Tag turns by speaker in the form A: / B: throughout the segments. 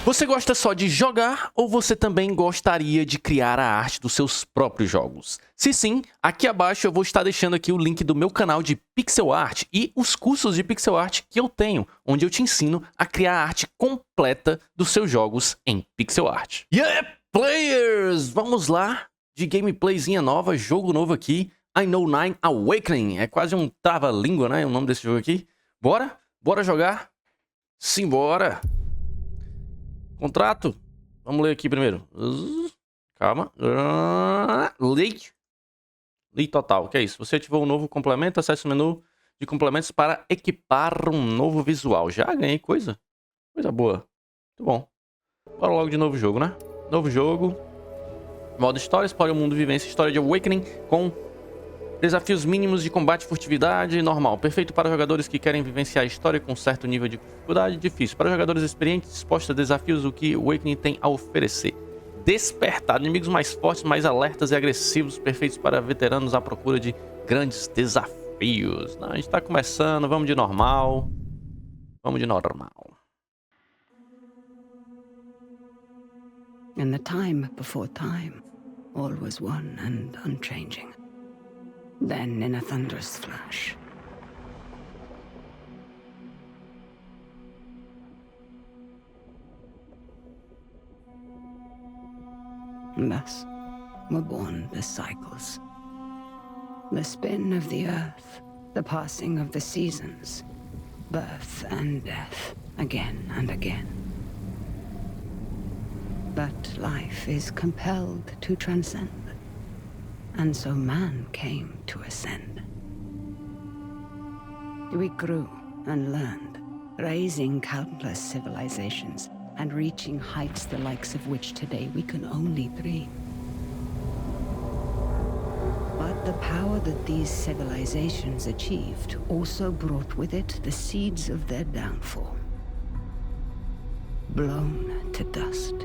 A: Você gosta só de jogar ou você também gostaria de criar a arte dos seus próprios jogos? Se sim, aqui abaixo eu vou estar deixando aqui o link do meu canal de PixelArt e os cursos de PixelArt que eu tenho, onde eu te ensino a criar a arte completa dos seus jogos em PixelArt. Iaê Players! Vamos lá, de gameplayzinha nova, jogo novo aqui, I Know 9 Awakening. É quase um trava-língua, né, o nome desse jogo aqui. Bora? Bora jogar? Simbora! Contrato. Vamos ler aqui primeiro. Calma. Lei total. O que é isso? Você ativou um novo complemento. Acesse o menu de complementos para equipar um novo visual. Já ganhei coisa. Coisa boa. Muito bom. Bora logo de novo jogo, né? Novo jogo. Modo história. Explore o mundo, vivência. História de Awakening com desafios mínimos de combate e furtividade. Normal. Perfeito para jogadores que querem vivenciar a história com certo nível de dificuldade. Difícil. Para jogadores experientes dispostos a desafios, o que Awakening tem a oferecer. Despertar. Inimigos mais fortes, mais alertas e agressivos. Perfeitos para veteranos à procura de grandes desafios. Não, a gente tá começando. Vamos de normal. Vamos de normal.
B: In the time before time, all was one and unchanging. Then, in a thunderous flash, thus were born the cycles. The spin of the earth, the passing of the seasons, birth and death, again and again. But life is compelled to transcend. And so man came to ascend. We grew and learned, raising countless civilizations and reaching heights the likes of which today we can only dream. But the power that these civilizations achieved also brought with it the seeds of their downfall. Blown to dust.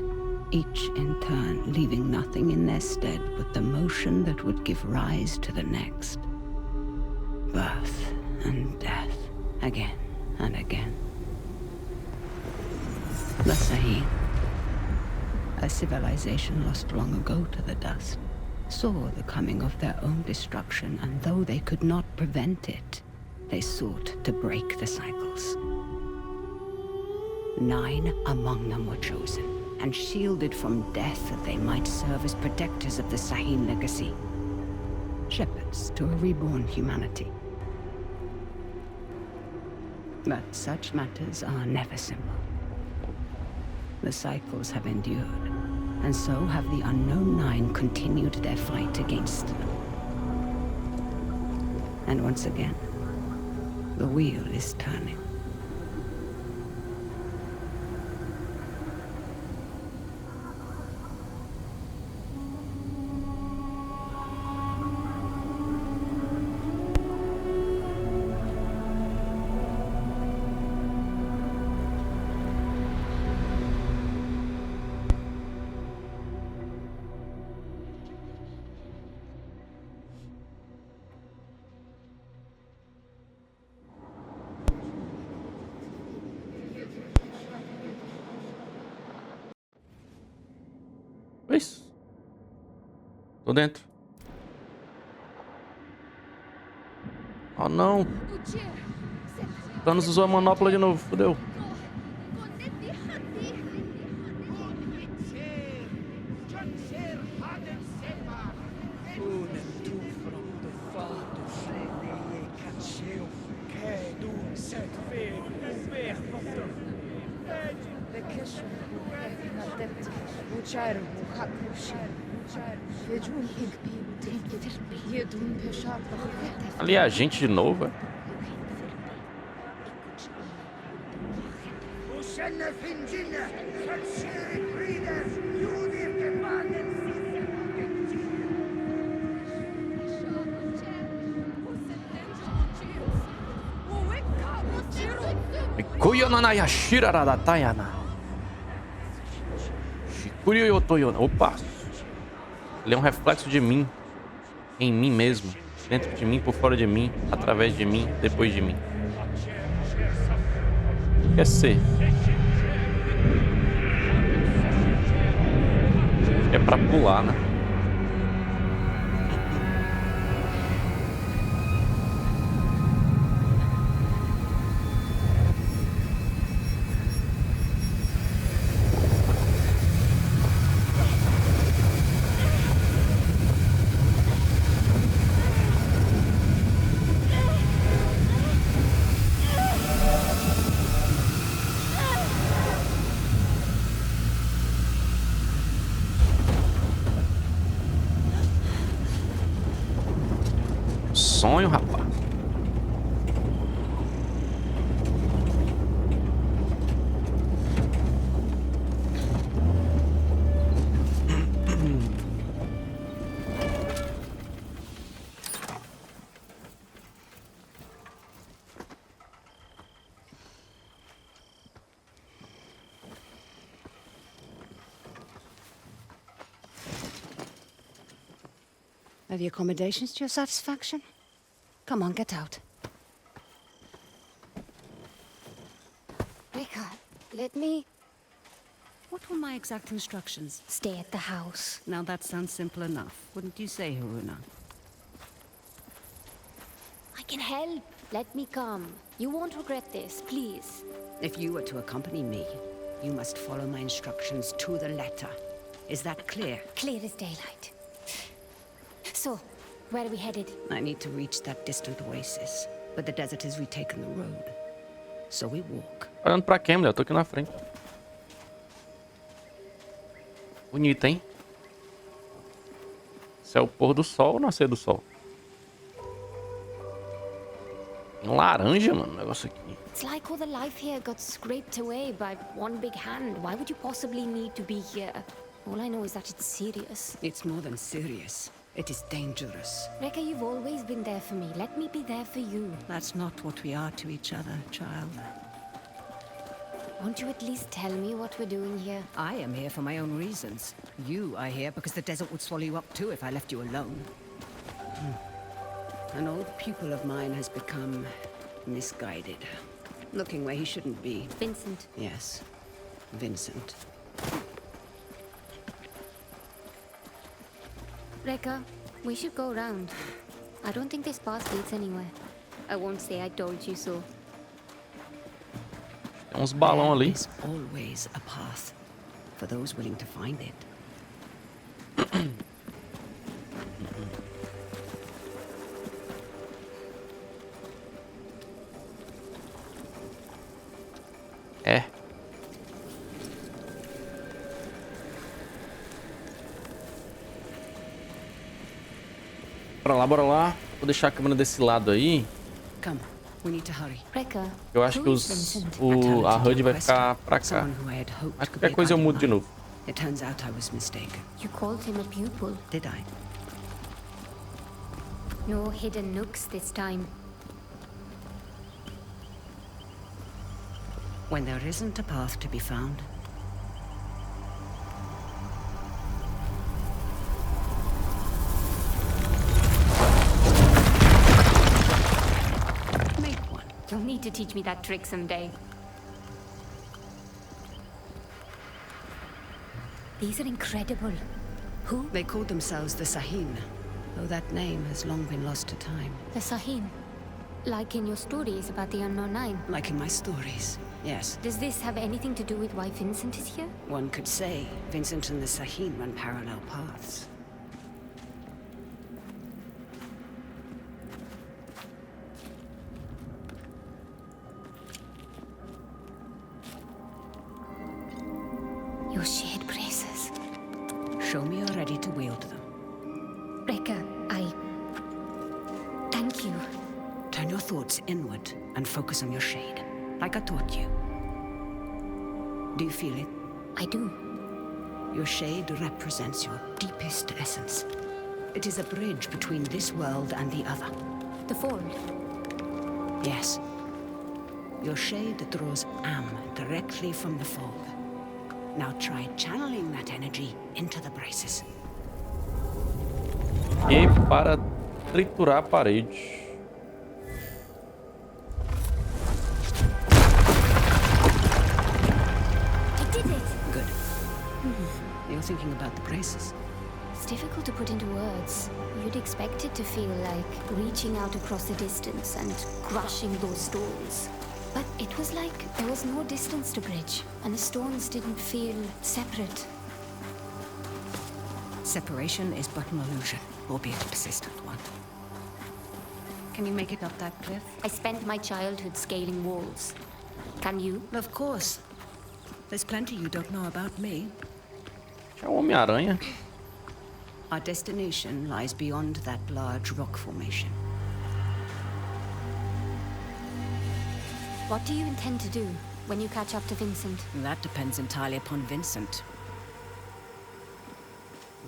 B: Each in turn leaving nothing in their stead but the motion that would give rise to the next. Birth and death, again and again. The Sahine, a civilization lost long ago to the dust, saw the coming of their own destruction, and though they could not prevent it, they sought to break the cycles. 9 among them were chosen, and shielded from death that they might serve as protectors of the Sahine legacy. Shepherds to a reborn humanity. But such matters are never simple. The cycles have endured, and so have the unknown 9 continued their fight against them. And once again, the wheel is turning.
A: Isso. Tô dentro. Oh não. Thanos usou a manopla de novo, fodeu. Ali é a gente de novo, é? Opa! Ele é um reflexo de mim. Em mim mesmo. Dentro de mim, por fora de mim. Através de mim, depois de mim. Quer ser. É pra pular, né? Sonho, rapaz.
B: Are the accommodations to your satisfaction? Come on, get out.
C: Rika, let me
B: What were my exact instructions?
C: stay at the house.
B: Now that sounds simple enough. Wouldn't you say, Haruna?
C: I can help. Let me come. You won't regret this, please.
B: If you were to accompany me, you must follow my instructions to the letter. Is that clear?
C: Clear as daylight. So, where are we headed?
B: I need to reach that distant oasis, but the desert has retaken the road. So we walk.
A: Olhando pra quem, mulher? Eu tô aqui na frente. Bonito, hein? Isso é o pôr do sol ou nascer do sol? Um laranja, mano, o negócio aqui.
C: It's like all the life here got scraped away by one big hand. Why would you possibly need to be here? All I know is that it's serious.
B: It's more than serious. It is dangerous.
C: Rekka, you've always been there for me. Let me be there for you.
B: That's not what we are to each other, child.
C: Won't you at least tell me what we're doing here?
B: I am here for my own reasons. You are here because the desert would swallow you up too if I left you alone. An old pupil of mine has become misguided. Looking where he shouldn't be.
C: Vincent.
B: Yes, Vincent.
C: Rekka, we should go around. I don't think this path leads anywhere. I won't say I told you so.
A: Tem uns balão ali.
B: There is always a path for those willing to find it.
A: É. Bora lá, bora lá. Vou deixar a câmera desse lado aí.
B: Come, we need to hurry.
C: Rekka,
A: Eu acho que
C: who is Vincent?
A: a HUD vai ficar pra cá.
B: Someone who I had hoped
A: Mas
B: could be
A: qualquer
B: a
A: coisa eu
B: guiding
A: mudo de
B: light.
A: novo.
B: It turns out I was mistaken.
C: You called him a pupil.
B: Did I?
C: No hidden nooks this time.
B: When there isn't a path to be found, make one.
C: You'll need to teach me that trick someday. These are incredible. Who?
B: They called themselves the Sahin, though that name has long been lost to time.
C: The Sahin. Like in your stories about the Unknown Nine.
B: Like in my stories, yes.
C: Does this have anything to do with why Vincent is here?
B: One could say Vincent and the Sahin run parallel paths.
C: Your shared braces.
B: Show me you're ready to wield them.
C: Rekka, thank you.
B: Turn your thoughts inward and focus on your shade, like I taught you. Do you feel it?
C: I do.
B: Your shade represents your deepest essence. It is a bridge between this world and the other.
C: The fold.
B: Yes. Your shade draws Am directly from the fog. Now try channeling that energy into the braces.
A: E para triturar a parede.
C: I did it!
B: Good. You're thinking about the braces.
C: It's difficult to put into words. You'd expect it to feel like reaching out across the distance and crushing those stones. But it was like there was no distance to bridge, and the stones didn't feel separate.
B: Separation is but an illusion, albeit a persistent one. Can you make it up that cliff?
C: I spent my childhood scaling walls. Can you?
B: Of course. There's plenty you don't know about me.
A: É o Homem-Aranha.
B: Our destination lies beyond that large rock formation.
C: What do you intend to do when you catch up to Vincent?
B: That depends entirely upon Vincent.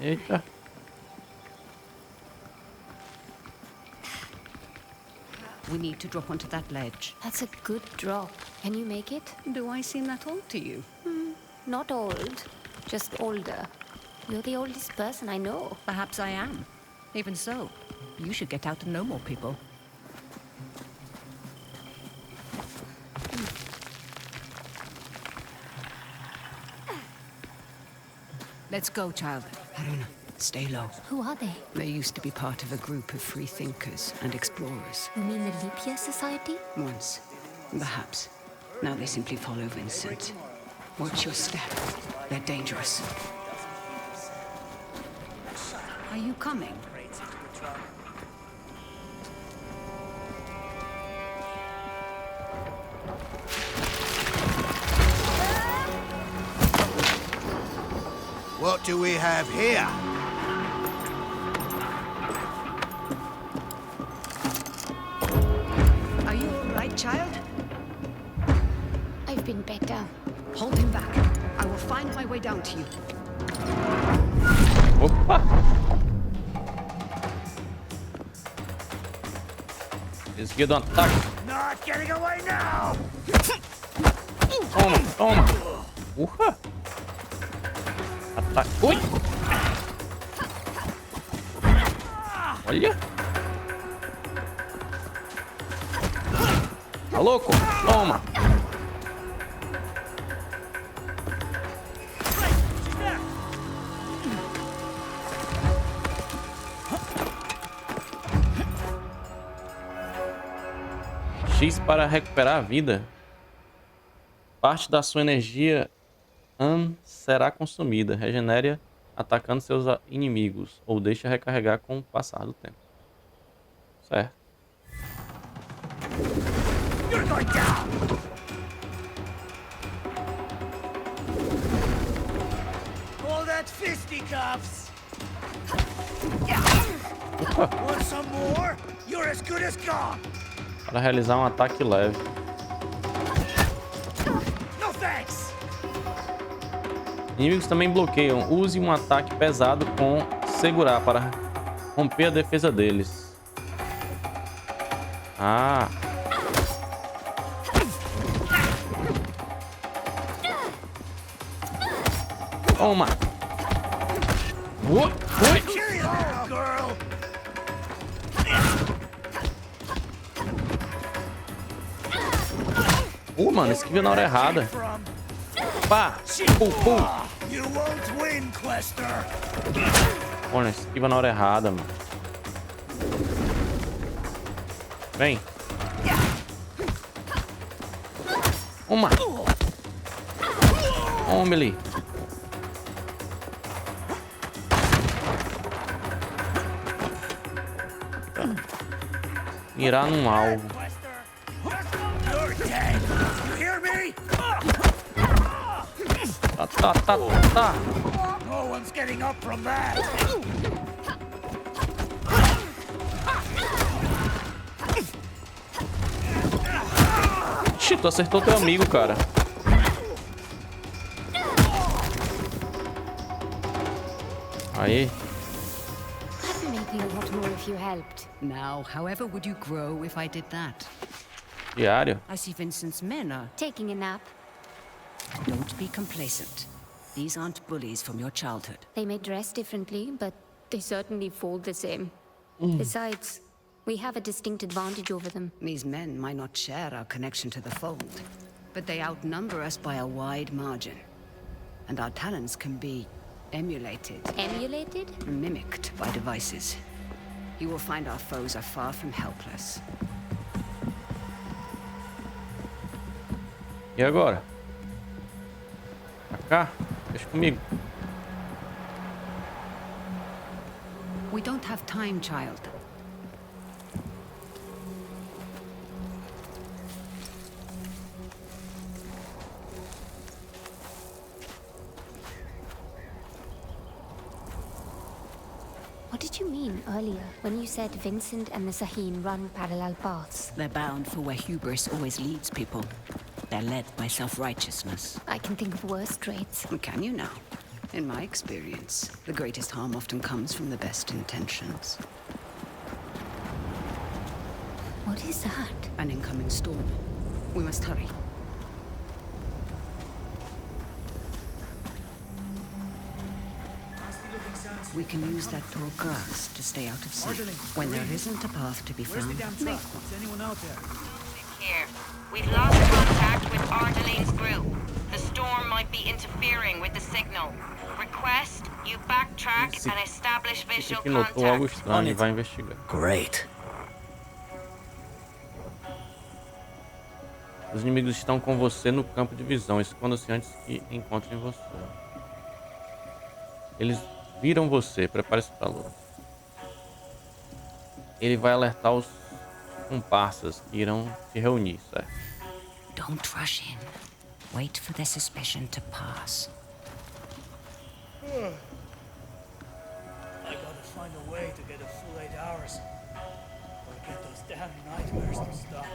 A: Eita.
B: We need to drop onto that ledge.
C: That's a good drop. Can you make it?
B: Do I seem that old to you?
C: Not old, just older. You're the oldest person I know.
B: Perhaps I am. Even so, you should get out and know more people. Let's go, child. Haruna, stay low.
C: Who are they?
B: They used to be part of a group of free thinkers and explorers.
C: You mean the Leap Year Society?
B: Once, perhaps. Now they simply follow Vincent. Watch your step. They're dangerous. Are you coming?
D: What do we have here?
B: Are you all right, child?
C: I've been better.
B: Hold him back. I will find my way down to you.
A: Opa! Desvia do ataque.
D: Not getting away now!
A: Toma, toma. Urra! Ataque. Ui! Olha! Tá louco? Toma! X para recuperar a vida. Parte da sua energia será consumida. Regenere atacando seus inimigos. Ou deixa recarregar com o passar do tempo. Certo.
D: You're going down! All that fisticuffs!
A: Opa.
D: Want some more? You're as good as gone!
A: Para realizar um ataque leve.
D: No thanks!
A: Inimigos também bloqueiam. Use um ataque pesado com segurar para romper a defesa deles. Ah. Toma. Ui.
D: Cheerio, girl!
A: Mano, esquiva na hora errada.
D: From
A: Pá. Pum.
D: you won't win, Quester!
A: Olha, esquiva na hora errada, mano. Vem. Uma. Toma ali. Mirar num alvo.
D: You're dead! You hear me?
A: Tá.
D: No one's getting up from that!
A: Ixi, tu acertou teu amigo, cara. Aí.
C: That'd make me a lot more if you helped.
B: Now, however would you grow if I did that?
A: Diário.
B: I see Vincent's men are...
C: Taking a nap.
B: Don't be complacent. These aren't bullies from your childhood.
C: They may dress differently, but they certainly fall the same. Besides, we have a distinct advantage over them.
B: These men might not share our connection to the fold, but they outnumber us by a wide margin. And our talents can be emulated.
C: Emulated?
B: Mimicked by devices. You will find our foes are far from helpless.
A: E agora? Pra cá? Deixa comigo.
B: We don't have time, child.
C: What did you mean earlier when you said Vincent and the Saheen run parallel paths?
B: They're bound for where hubris always leads people. They're led by self-righteousness.
C: I can think of worse traits.
B: Can you now? In my experience, the greatest harm often comes from the best intentions.
C: What is that?
B: An incoming storm. We must hurry. We can use that tall grass to stay out of sight. When there isn't a path to be found, make one.
D: Is anyone out there?
E: Here. We've lost contact with Ardeline's group. The storm might be interfering with the signal. Request you backtrack and establish
A: Esse
E: visual
A: aqui notou algo
E: contact.
A: estranho e vai investigar.
D: Great.
A: Os inimigos estão com você no campo de visão. Esconda-se antes que encontrem você. Eles viram você. Prepare-se para a luta. Ele vai alertar os comparsas que irão se reunir, certo?
B: Don't rush in. Wait for their suspicion to pass.
D: I gotta find a way to get a full 8 hours. Or get those damn nightmares to stop.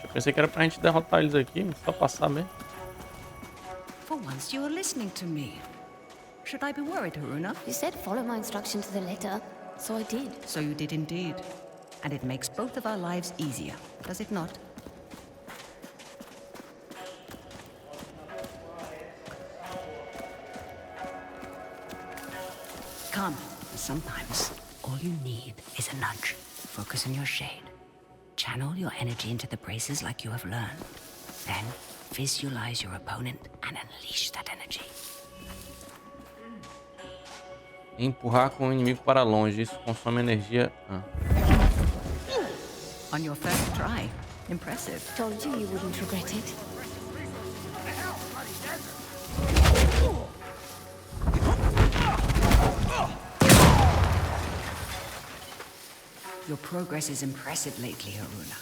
A: Eu pensei que era pra gente derrotar eles aqui, só passar mesmo.
B: For once you are listening to me. Should I be worried, Haruna?
C: You said follow my instruction to the letter, so I did.
B: So you did indeed. And it makes both of our lives easier, does it not? Come. Sometimes, all you need is a nudge. Focus on your shade. Channel your energy into the braces like you have learned. Then, visualize your opponent and unleash that energy.
A: Empurrar com o inimigo para longe. Isso consome energia.
B: On your first try. Impressive.
C: Told you you wouldn't regret it.
B: Your progress is impressive lately, Haruna.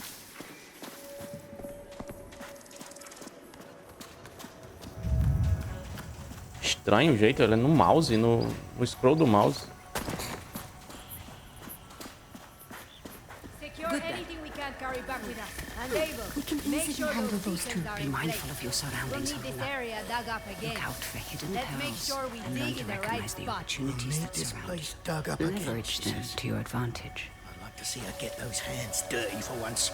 A: Estranho o jeito, ele é no mouse, no scroll do mouse.
C: We can easily handle those two.
B: Be mindful of your surroundings, Haruna. Look out for hidden pearls and learn to recognize the opportunities that
D: This
B: surround
D: place
B: you.
D: dug up again.
B: Leverage them to your advantage.
D: I'd like to see her get those hands dirty for once.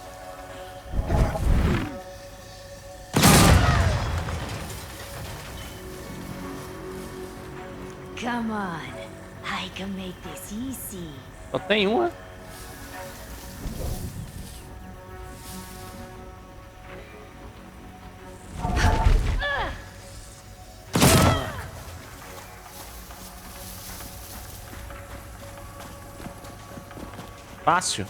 F: Come on, I can make this easy.
A: Só tem uma. Fácil.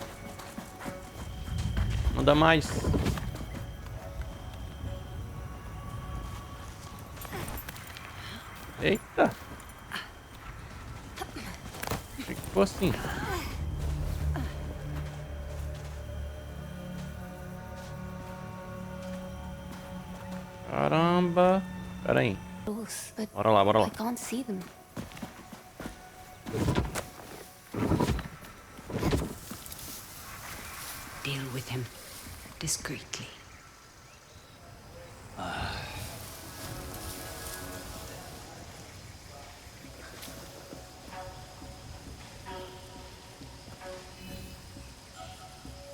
A: Manda mais. Eita. Achei que ficou assim. Caramba. Pera aí.
C: Close, but
A: Bora lá, bora lá.
C: I can't see them.
B: Deal with him discreetly.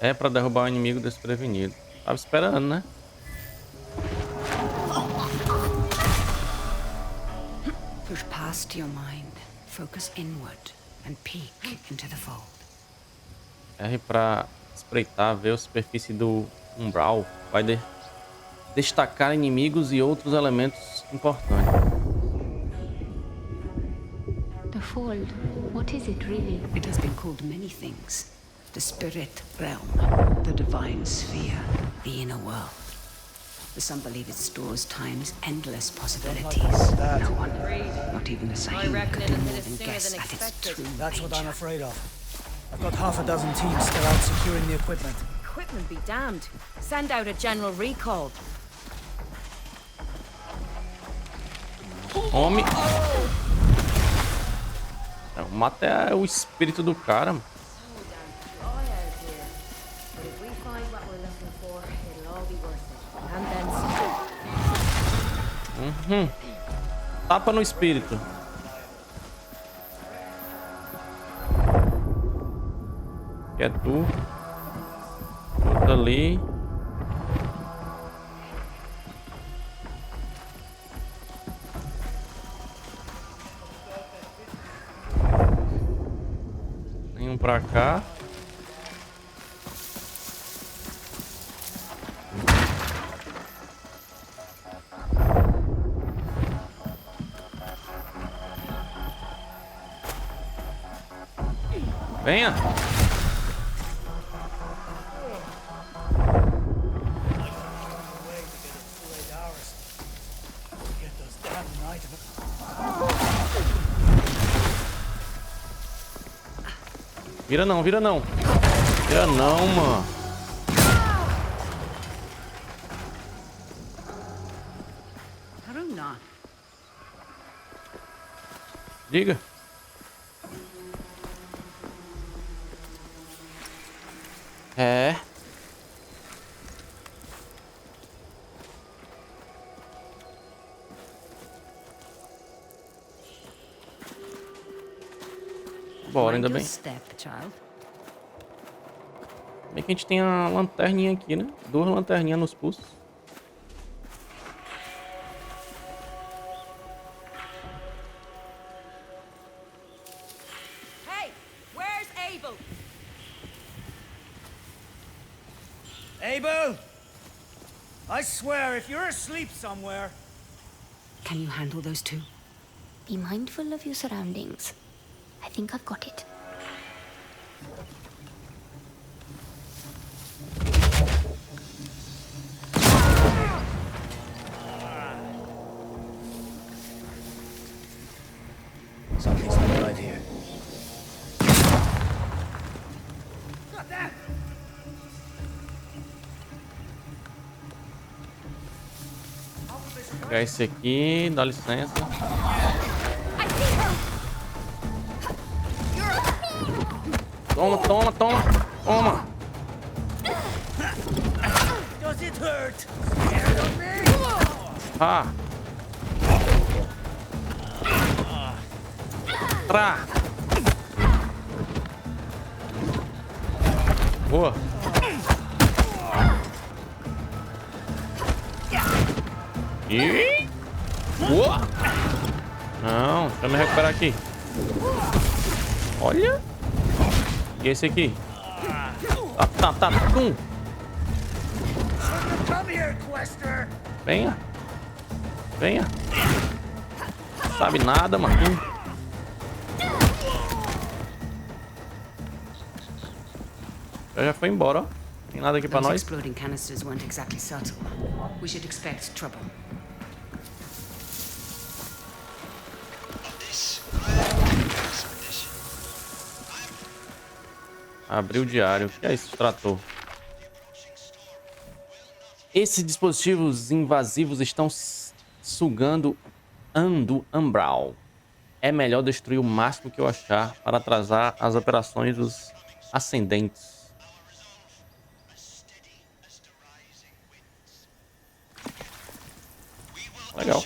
A: É pra derrubar o inimigo desprevenido. Tava esperando, né?
B: Push past your mind, focus inward, and peek into the fold.
A: R pra espreitar, ver a superfície do umbral. Vai destacar inimigos e outros elementos importantes.
C: The fold, what is it really?
B: It has been called many things. The spirit realm, the divine sphere, the inner world. Some believe it stores time's endless possibilities. No one, not even a Sahib, could do more than guess at its true
D: That's what I'm
B: nature.
D: afraid of. I've got half a dozen teams still out securing the equipment.
E: Equipment be damned. Send out a general recall.
A: Homem. Mata o espírito do cara, mano. Tapa no espírito. Que é tu. Outro ali. Nenhum pra cá. Venha. Vira não, vira não. Vira não, mano.
B: Haruna,
A: Diga. É. Bora, ainda
B: mind your
A: bem.
B: step, child.
A: Bem que a gente tem a lanterninha aqui, né? 2 lanterninhas nos pulsos.
E: Hey, where's Abel?
D: Abel! I swear, if you're asleep somewhere...
B: Can you handle those two?
C: Be mindful of your surroundings. I think I've got it.
D: Somebody's alive here. Got that!
A: Vou pegar esse aqui, dá licença. Toma, toma, toma, toma.
D: Does it hurt? Scared of me?
A: Ah. Tra. Boa. E boa. Não, deixa eu me recuperar aqui. Olha. E esse aqui? Tá.
D: Come here, Quester!
A: Venha. Venha. Sabe nada, mano. Já foi embora, ó. Tem nada aqui pra
B: Those
A: nós.
B: exploding canisters weren't exactly subtle. We should expect trouble.
A: Abriu o diário. O que é isso, extrator? Esses dispositivos invasivos estão sugando do umbral. É melhor destruir o máximo que eu achar para atrasar as operações dos ascendentes. Legal.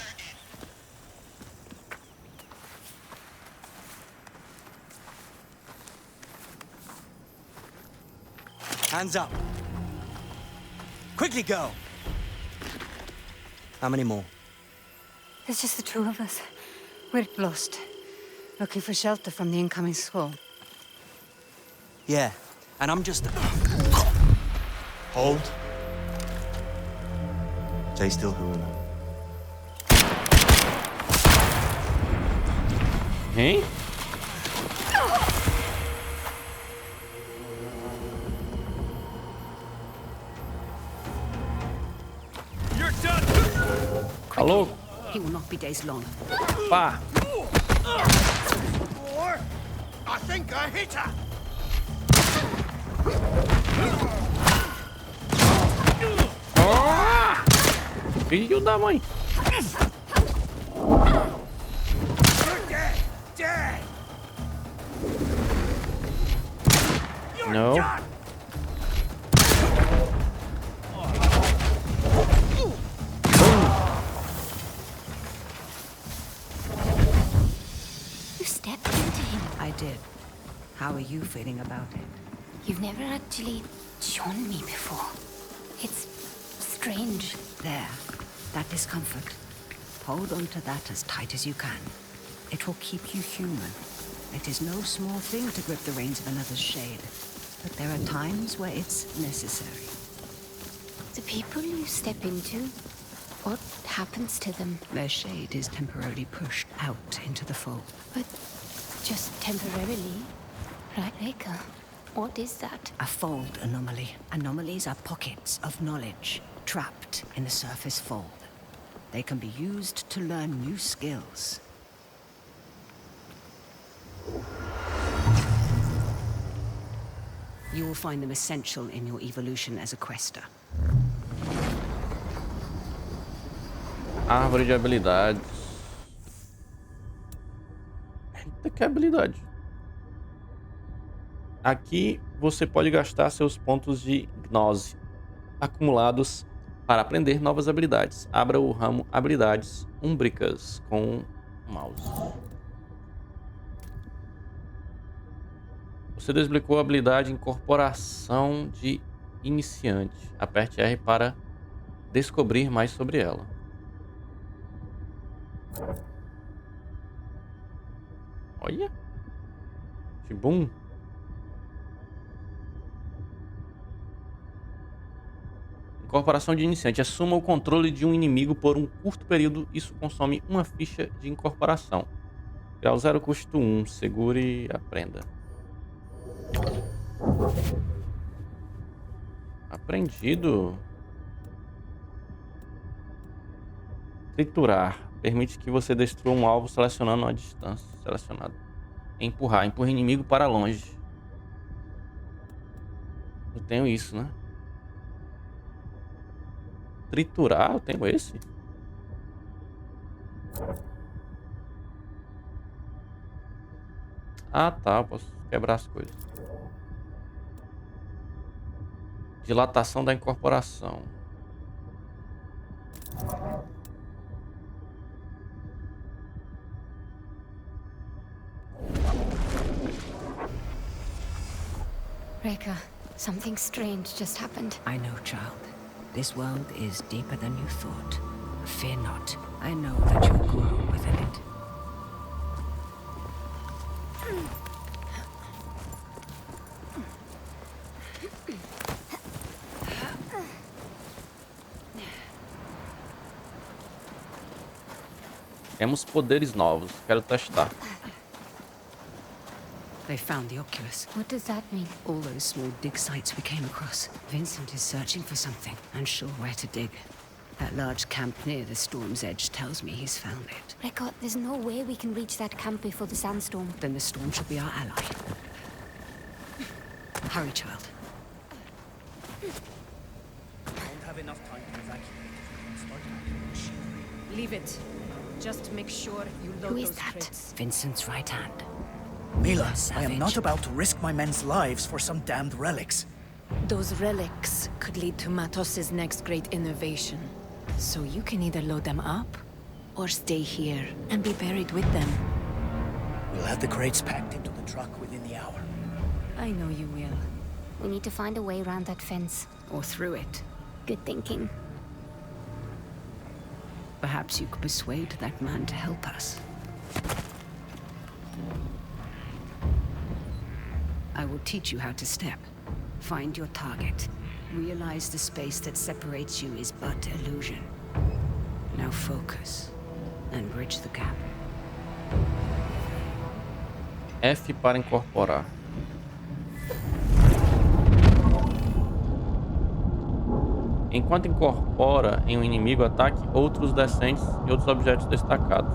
G: Hands up. Quickly go. How many more?
B: There's just the two of us. We're lost. Looking for shelter from the incoming squall.
G: Yeah, and I'm just... Hold. Stay still, Haruna.
A: Hein?
D: You're done!
A: Alô?
B: He will not be days long.
A: Pá!
D: Or I think I hit her!
A: Ah! Filho da mãe!
D: You're dead! Dead! You're
A: No.
D: done!
C: You stepped into him.
B: I did. How are you feeling about it?
C: You've never actually shown me before. It's strange.
B: There. That discomfort. Hold on to that as tight as you can. It will keep you human. It is no small thing to grip the reins of another's shade. But there are times where it's necessary.
C: The people you step into, what happens to them?
B: Their shade is temporarily pushed out into the fold.
C: But just temporarily, right, Reka? What is that?
B: A fold anomaly. Anomalies are pockets of knowledge trapped in the surface fold. They can be used to learn new skills. You will find them essential in your evolution as a quester.
A: Árvore de habilidades. Eita, que habilidade. Aqui você pode gastar seus pontos de gnose acumulados para aprender novas habilidades. Abra o ramo habilidades úmbricas com o mouse. Você desbloqueou a habilidade incorporação de iniciante. Aperte R para descobrir mais sobre ela. Olha. Tibum. Incorporação de iniciante. Assuma o controle de um inimigo por um curto período. Isso consome uma ficha de incorporação. Grau 0, custo 1. Segure e aprenda. Aprendido. Triturar. Permite que você destrua um alvo selecionando uma distância selecionada. Empurrar. Empurra inimigo para longe. Eu tenho isso, né? Triturar, eu tenho esse. Ah, tá. Eu posso quebrar as coisas. Dilatação da incorporação.
C: Reka, something strange just happened.
B: I know, child. This world is deeper than you thought. Fear not. I know that you'll grow within it.
A: Temos poderes novos. Quero testar.
B: They found the oculus.
C: What does that mean?
B: All those small dig sites we came across. Vincent is searching for something, unsure where to dig. That large camp near the storm's edge tells me he's found it.
C: Reka, there's no way we can reach that camp before the sandstorm.
B: Then the storm should be our ally. Hurry, child.
D: Don't have enough time to evacuate. Start machinery.
H: Leave it. Just make sure you load
C: Who is
H: those
C: that?
H: crates.
B: Vincent's right hand.
D: Mila, I
B: Savage.
D: am not about to risk my men's lives for some damned relics.
H: Those relics could lead to Matos's next great innovation. So you can either load them up, or stay here and be buried with them.
D: We'll have the crates packed into the truck within the hour.
H: I know you will.
C: We need to find a way around that fence.
B: Or through it.
C: Good thinking.
B: Perhaps you could persuade that man to help us. I will teach you how to step. Find your target. Realize the space that separates you is but illusion. Now focus and bridge the gap.
A: F para incorporar. Enquanto incorpora em um inimigo, ataque outros descentes e outros objetos destacados.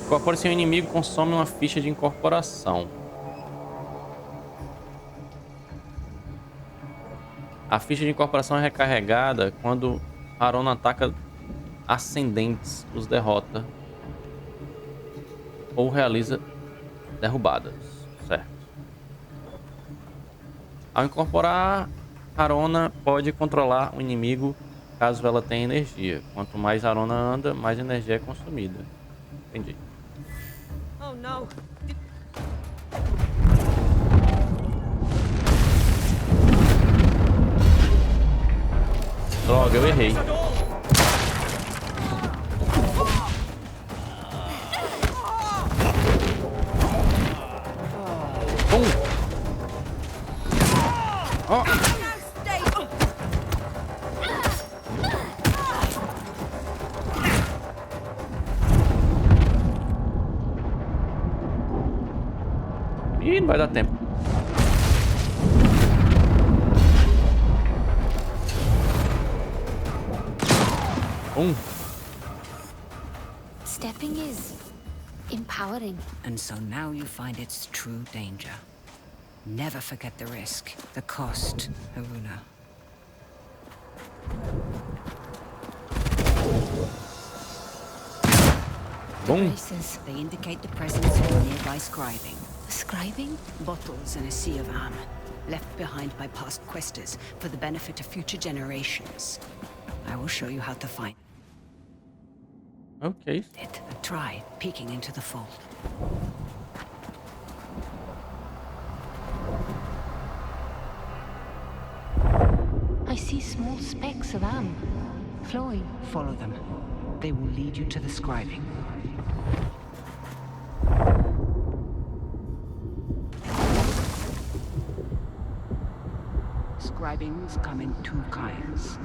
A: Incorpora-se em um inimigo, consome uma ficha de incorporação. A ficha de incorporação é recarregada quando Harona ataca ascendentes, os derrota ou realiza derrubadas, certo? Ao incorporar, Harona pode controlar o inimigo caso ela tenha energia. Quanto mais Harona anda, mais energia é consumida. Entendi.
H: Oh no.
A: Droga, eu errei. Oh. Ih, não vai dar tempo.
C: Stepping is empowering.
B: And so now you find its true danger. Never forget the risk, the cost, Haruna.
C: Braces.
B: They indicate the presence of nearby scribing.
C: Scribing?
B: Bottles in a sea of am, left behind by past questers for the benefit of future generations. I will show you how to find
A: Ok.
B: it. Try peeking into the fold.
C: I see small specks of am flowing.
B: Follow them. They will lead you to the scribing. Scribings come in two kinds.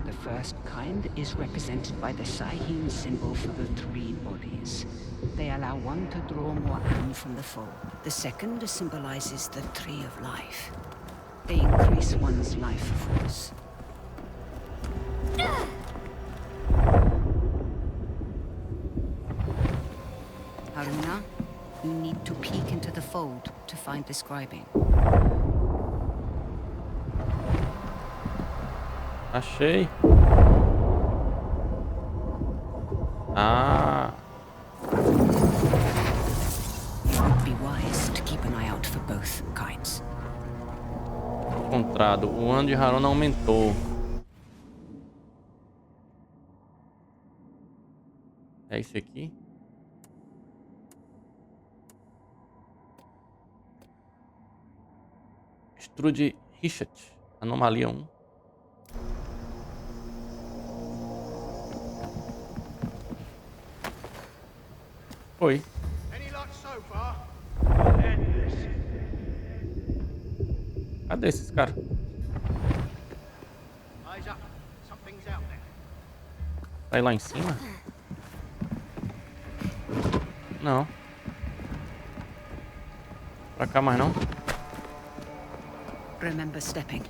B: The first kind is represented by the Sahim symbol for the three bodies. They allow one to draw more am from the fold. The second symbolizes the tree of life. They increase one's life force. Haruna, you need to peek into the fold to find the scribing.
A: Achei. Ah.
B: It would be wise to keep an eye out for both kinds.
A: Encontrado. O ano de Harona aumentou. É esse aqui. Estrude Richard. Anomalia 1. Oi. Cadê esses caras? Tá aí lá em cima? Não. Pra cá mais não?
B: Remember stepping.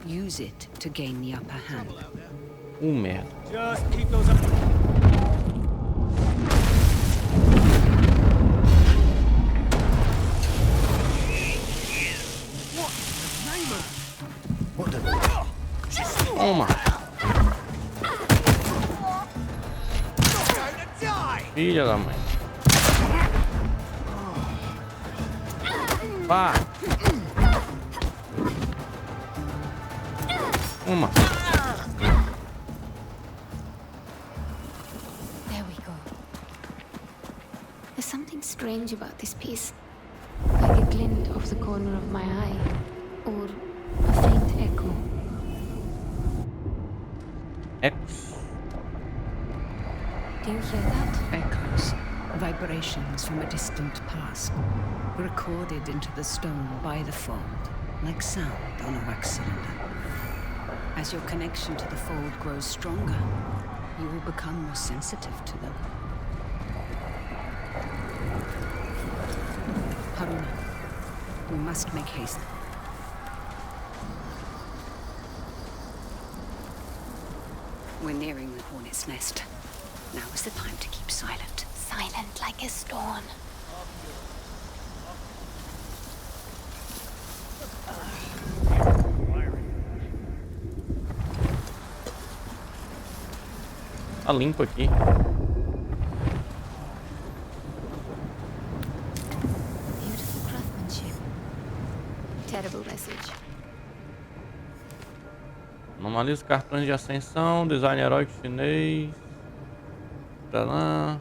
B: Use it to gain the upper hand.
A: Merda.
D: Just keep those up.
A: Toma. Filha da mãe. Vá. Uma.
C: There we go. There's something strange about this piece. Like a glint off the corner of my eye. Or a faint echo.
A: Echoes.
C: Do you hear that?
B: Echoes, vibrations from a distant past, recorded into the stone by the fold, like sound on a wax cylinder. As your connection to the fold grows stronger, you will become more sensitive to them. Haruna, we must make haste. We're nearing the hornet's nest. Now is the time to keep silent.
C: Silent like a storm.
A: Tá limpo aqui.
C: Beautiful craftsmanship. Terrible message.
A: Normaliza os cartões de ascensão, design heróico chinês. Pra lá.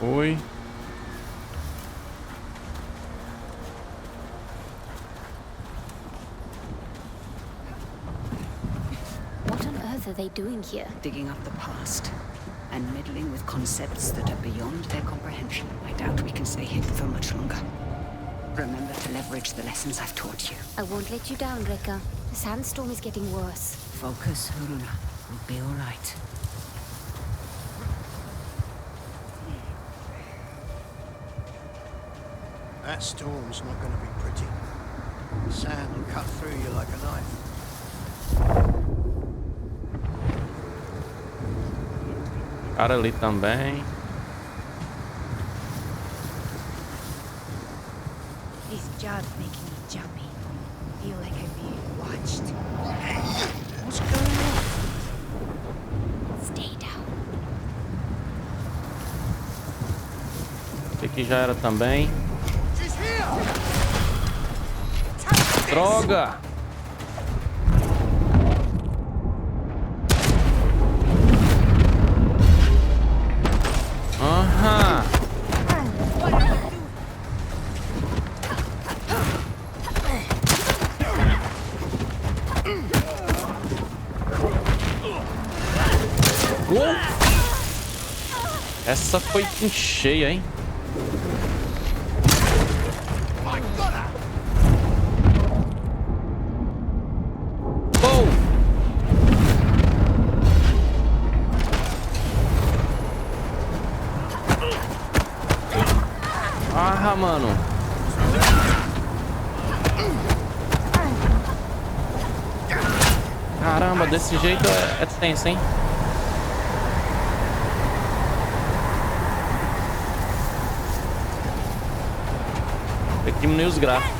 A: Oi.
C: What on earth are they doing here?
B: Digging up the past and meddling with concepts that are beyond their comprehension. I doubt we can stay hidden for much longer. Remember to leverage the lessons I've taught you.
C: I won't let you down, Rekka. The sandstorm is getting worse.
B: Focus, Haruna. We'll be all right.
I: That storm's not going to be pretty. The sand will cut through you like a knife.
A: Cara ali também.
F: This job's making me jumpy. Feel like I'm being watched.
I: What's going on?
C: Stay down.
A: Esse aqui já era também. Droga! Aham! Essa foi em cheia, hein? Ah, mano. Caramba, desse jeito é tenso, hein? Tem que diminuir os gráficos.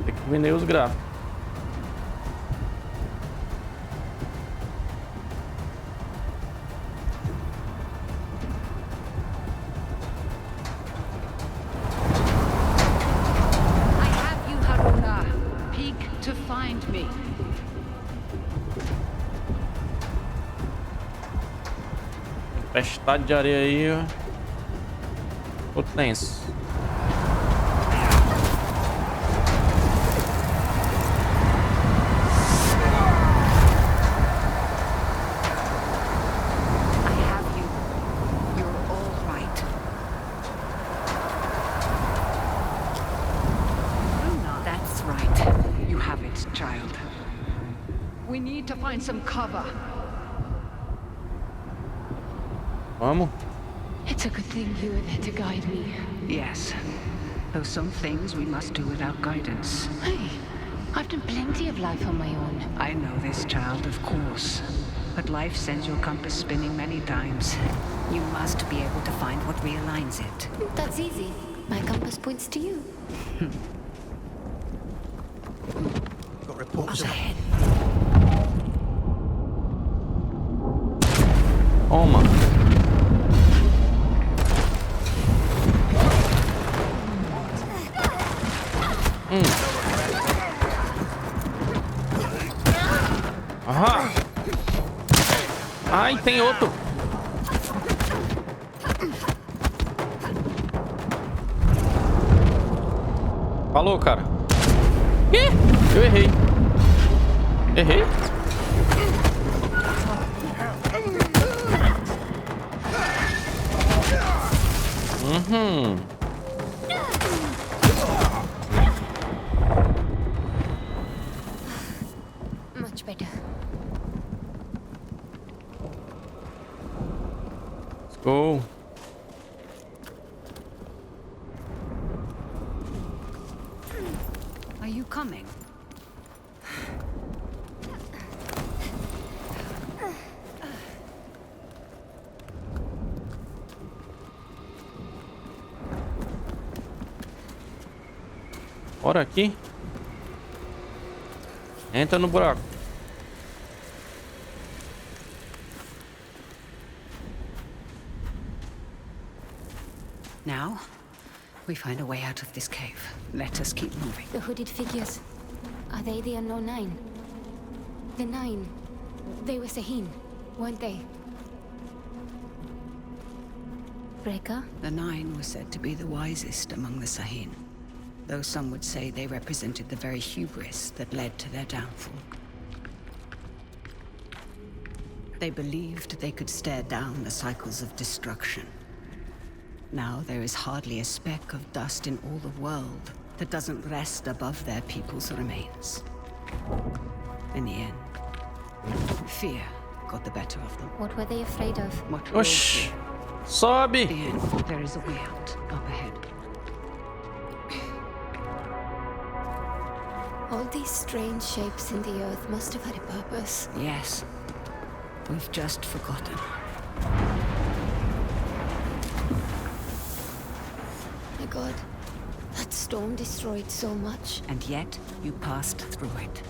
A: Tem que vender os gráficos.
J: I have you, Haruna. Peek to find me.
A: Tempestade de areia aí, ó. Ficou tenso.
J: We need to find some cover.
A: Vamos.
B: It's a good thing you were there to guide me.
J: Yes. Though some things we must do without guidance.
B: Hey, I've done plenty of life on my own.
J: I know this, child, of course. But life sends your compass spinning many times. You must be able to find what realigns it.
C: That's easy. My compass points to you.
I: Got reports of
B: Ahead.
A: Toma. Aham. Ai, tem outro. Falou, cara. Ih, eu errei. Errei?
C: Much better.
A: Let's go.
B: Are you coming?
A: Bora aqui. Entra no buraco.
B: Now, we find a way out of this cave. Let us keep moving.
C: The hooded figures. Are they the unknown nine? The nine. They were Sahin, weren't they? Reka?
B: The Nine was said to be the wisest among the Sahin, though some would say they represented the very hubris that led to their downfall. They believed they could stare down the cycles of destruction. Now there is hardly a speck of dust in all the world that doesn't rest above their people's remains. In the end, fear got the better of them.
C: What were they afraid of?
B: What will
A: Oxi.
B: fear?
A: Sobe.
B: In the end, there is a way out up ahead.
C: All these strange shapes in the earth must have had a purpose.
B: Yes, we've just forgotten.
C: My God, that storm destroyed so much.
B: And yet, you passed through it.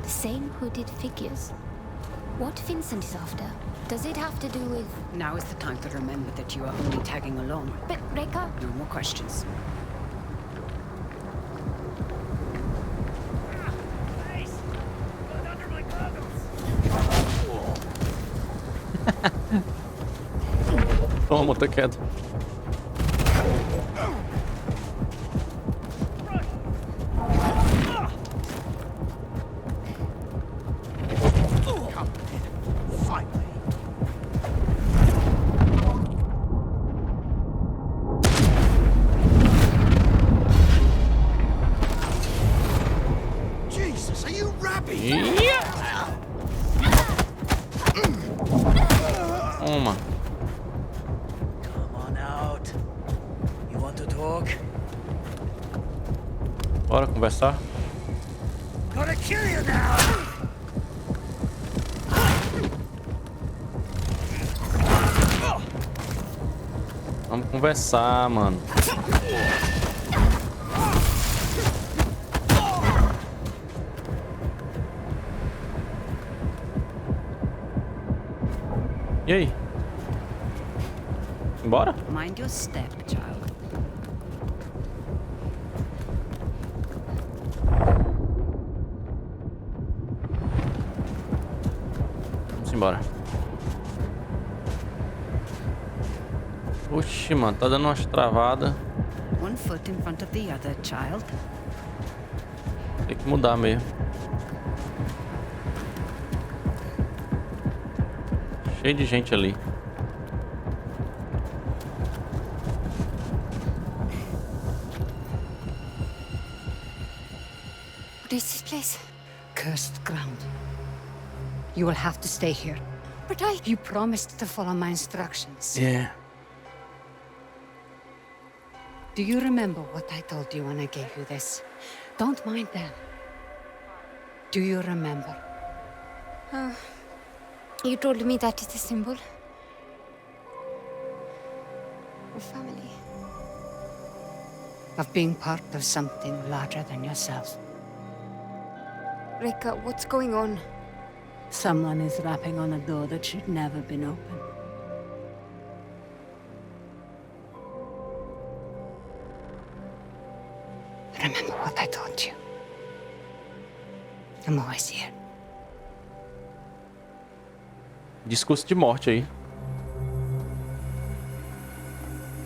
C: The same hooded figures. What Vincent is after? Does it have to do with...
B: Now is the time to remember that you are only tagging along.
C: But Reka?
B: No more questions.
A: Toma, tá quieto.
I: Jesus, are you rabid?
A: Toma.
D: Come on out. You want to talk?
A: Bora conversar.
D: Gonna kill you now!
A: Vamos conversar, mano. E aí? Bora?
B: Mind your step, child.
A: Vamos embora. Oxi, mano, tá dando umas travadas.
B: One foot in front of the other, child.
A: Tem que mudar mesmo. Cheio de gente ali.
C: What is this place?
B: Cursed ground. You will have to stay here.
C: But I...
B: You promised to follow my instructions.
A: Yeah.
B: Do you remember what I told you when I gave you this? Don't mind them. Do you remember?
C: You told me that is a symbol of family.
B: Of being part of something larger than yourself.
C: Reka, what's going on?
B: Someone is rapping on a door that should never been opened. Remember what I told you. I'm always here.
A: Discurso de morte aí.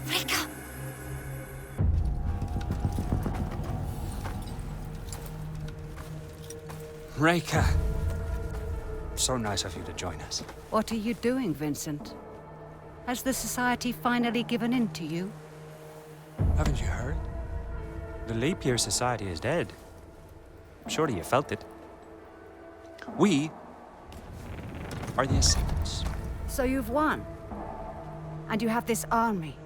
C: Reka!
G: Reka! So nice of you to join us.
B: What are you doing, Vincent? Has the society finally given in to you?
K: Haven't you heard? The Leap Year Society is dead. Surely you felt it. We are the Assailants.
B: So you've won. And you have this army,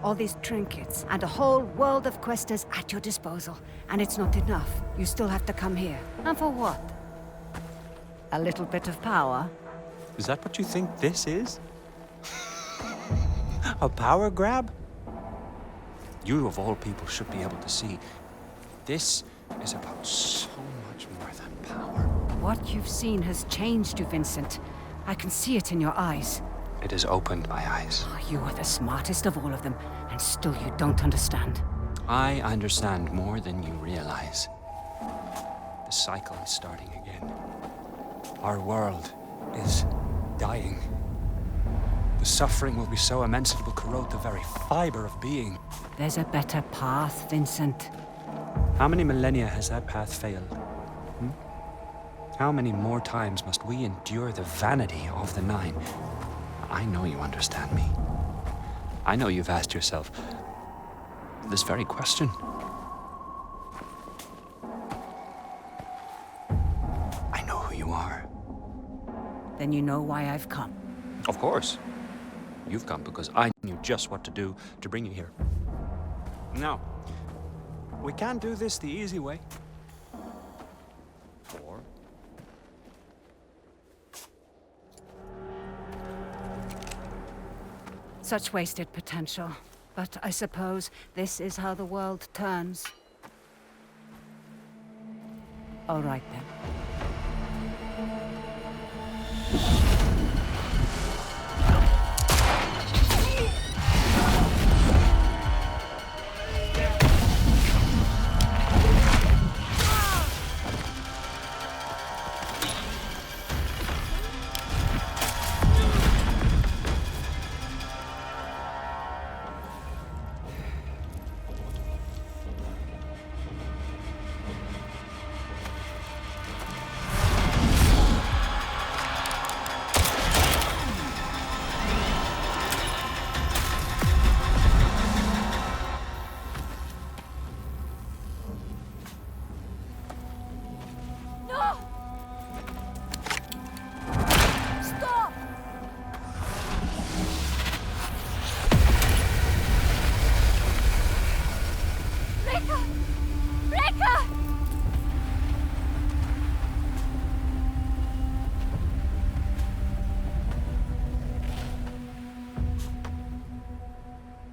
B: all these trinkets, and a whole world of questers at your disposal. And it's not enough. You still have to come here. And for what? A little bit of power?
K: Is that what you think this is? A power grab? You, of all people, should be able to see. This is about so much more than power.
B: What you've seen has changed you, Vincent. I can see it in your eyes.
K: It has opened my eyes.
B: Oh, you are the smartest of all of them, and still you don't understand.
K: I understand more than you realize. The cycle is starting again. Our world is dying. The suffering will be so immense it will corrode the very fiber of being.
B: There's a better path, Vincent.
K: How many millennia has that path failed? How many more times must we endure the vanity of the Nine? I know you understand me. I know you've asked yourself this very question. I know who you are.
B: Then you know why I've come.
K: Of course. You've come because I knew just what to do to bring you here. Now, we can't do this the easy way. Or
B: such wasted potential. But I suppose this is how the world turns. All right then.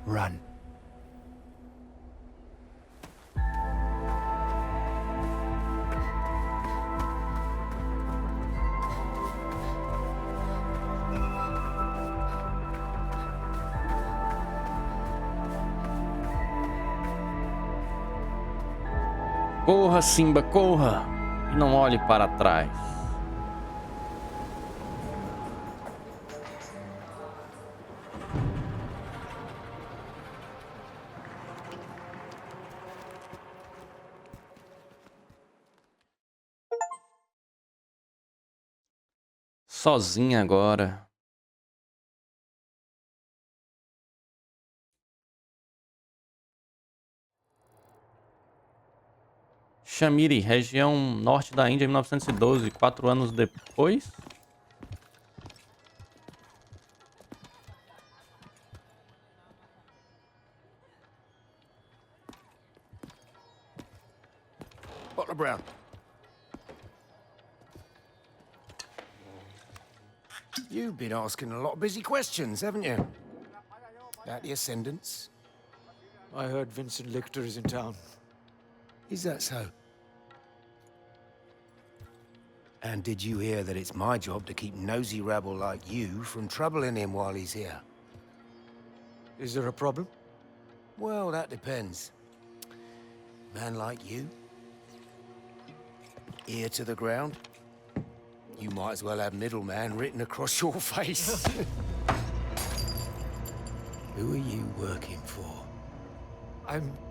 G: Run.
A: Corra, Simba, corra! E não olhe para trás. Sozinha agora. Shamiri, região norte da Índia, 1912, 4 anos depois.
I: Bottle of brown. You've been asking a lot of busy questions, haven't you? About the Ascendants.
G: I heard Vincent Lichter is in town.
I: Is that so? And did you hear that it's my job to keep nosy rabble like you from troubling him while he's here?
G: Is there a problem?
I: Well, that depends. Man like you, ear to the ground, you might as well have middleman written across your face. Who are you working for?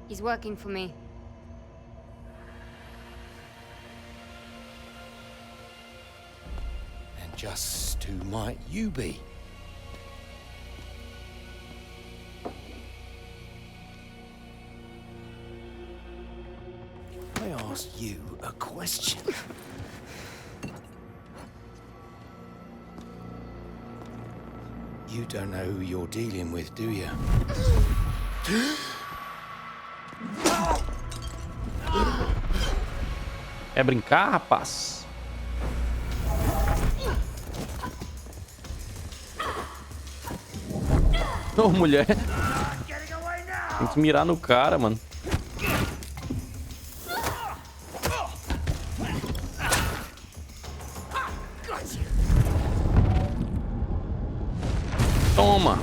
C: He's working for me.
I: And just who might you be? I asked you a question. You don't know who you're dealing with, do you?
A: Quer brincar, rapaz? Ô, mulher. Tem que mirar no cara, mano. Toma.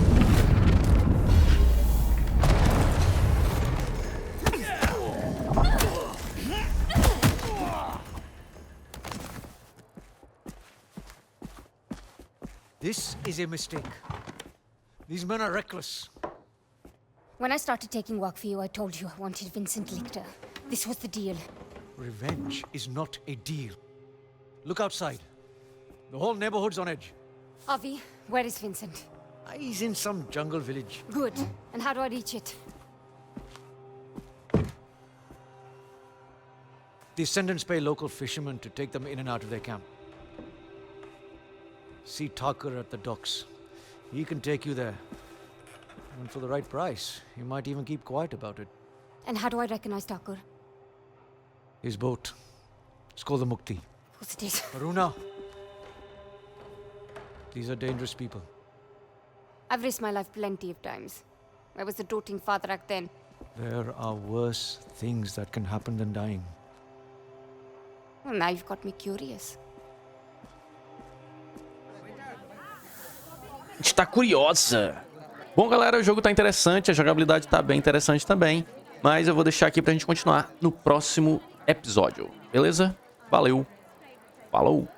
G: This is a mistake. These men are reckless.
C: When I started taking work for you, I told you I wanted Vincent Lichter. This was the deal.
G: Revenge is not a deal. Look outside. The whole neighborhood's on edge.
C: Avi, where is Vincent?
G: He's in some jungle village.
C: Good. And how do I reach it?
G: The Ascendants pay local fishermen to take them in and out of their camp. See Tucker at the docks. He can take you there. And for the right price, he might even keep quiet about it.
C: And how do I recognize Thakur?
G: His boat. It's called the Mukti.
C: Of course it is.
G: Aruna. These are dangerous people.
C: I've risked my life plenty of times. I was a doting father back then.
G: There are worse things that can happen than dying.
C: Well, now you've got me curious.
A: Está curiosa. Bom, galera, o jogo tá interessante, a jogabilidade tá bem interessante também. Mas eu vou deixar aqui pra gente continuar no próximo episódio. Beleza? Valeu. Falou.